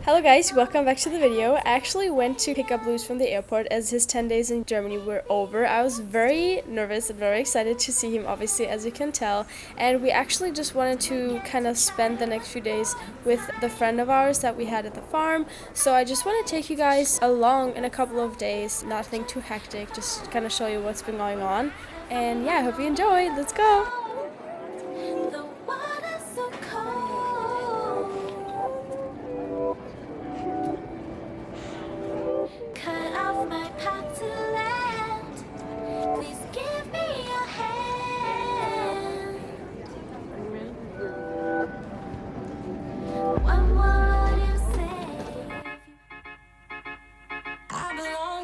Hello guys, welcome back to the video. I actually went to pick up Luz from the airport as his 10 days in Germany were over. I was very nervous and very excited to see him, obviously, as you can tell. And we actually just wanted to kind of spend the next few days with the friend of ours that we had at the farm. So I just want to take you guys along in a couple of days, nothing too hectic, just kind of show you what's been going on. And yeah, I hope you enjoy. Let's go!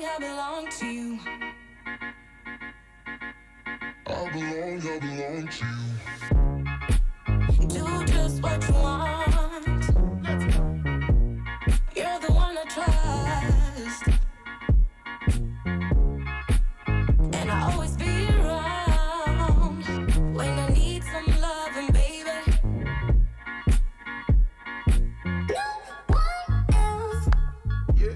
I belong to you. I belong to you. Do just what you want. You're the one I trust. And I always be around when I need some loving, baby. No one else. Yeah.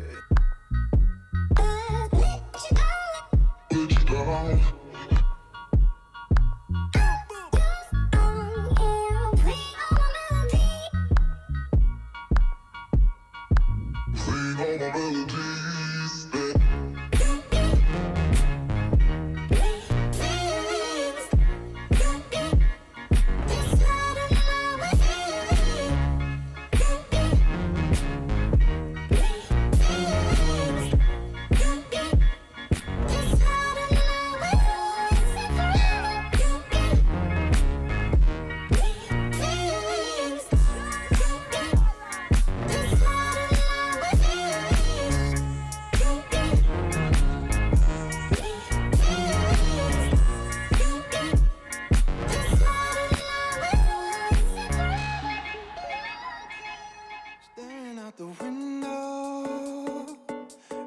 The window,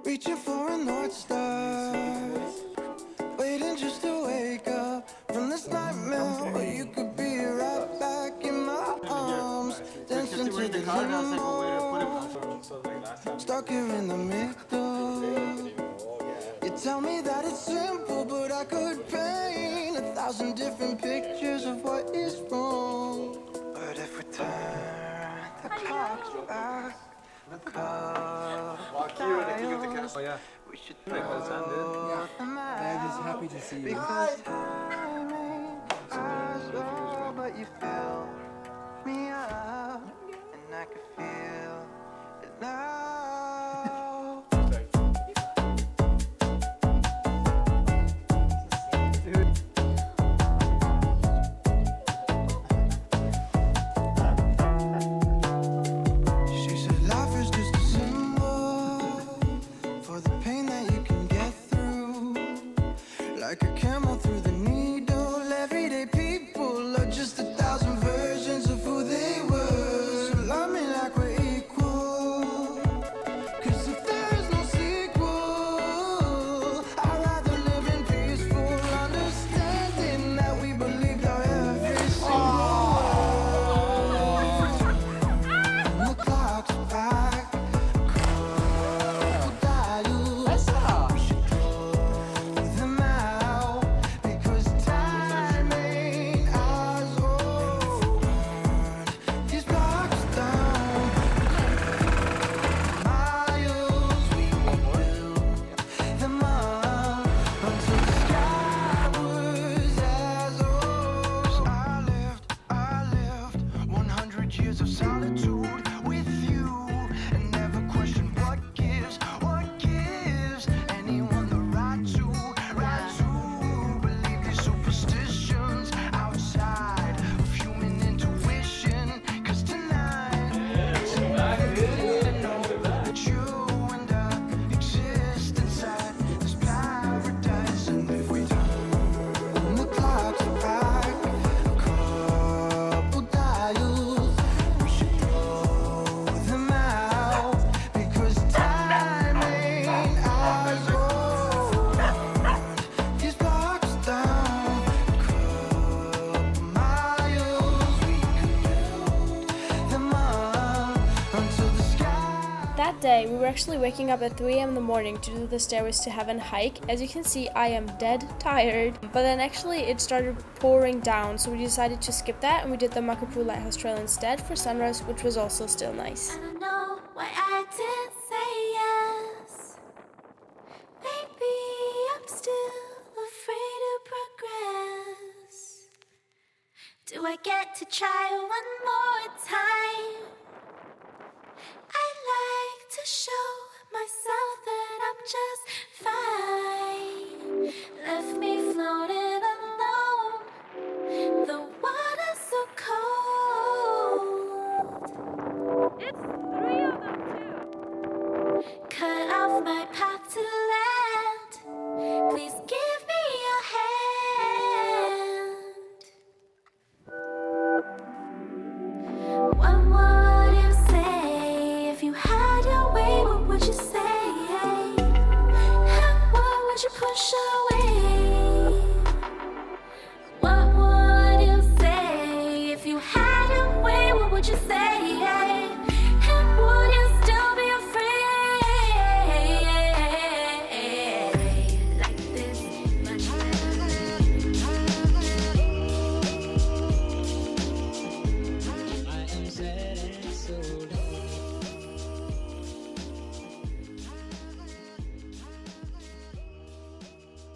reaching for a North Star, waiting just to wake up from this nightmare where you could be right back in my arms, dancing to the limbo, stuck here in the middle. You tell me that it's simple, but I could paint 1,000 different pictures of what is wrong. But if we turn the clocks back, we should I'm just happy to see you. because timing is slow, but you fill me up, and I can feel it now. Like a camel through the needle, everyday people are just 1,000 versions of who they were. So love me like we're equal, 'cause if there's no sequel, I'd rather live in peaceful understanding that we believed our every single word. And the clock's back. We were actually waking up at 3 a.m. in the morning to do the Stairways to Heaven hike. As you can see, I am dead tired, but then actually it started pouring down, so we decided to skip that and we did the Makapu Lighthouse Trail instead for sunrise, which was also still nice. I don't know why I didn't say yes. Maybe I'm still afraid of progress. Do I get to try one more time? I like to show myself that I'm just fine.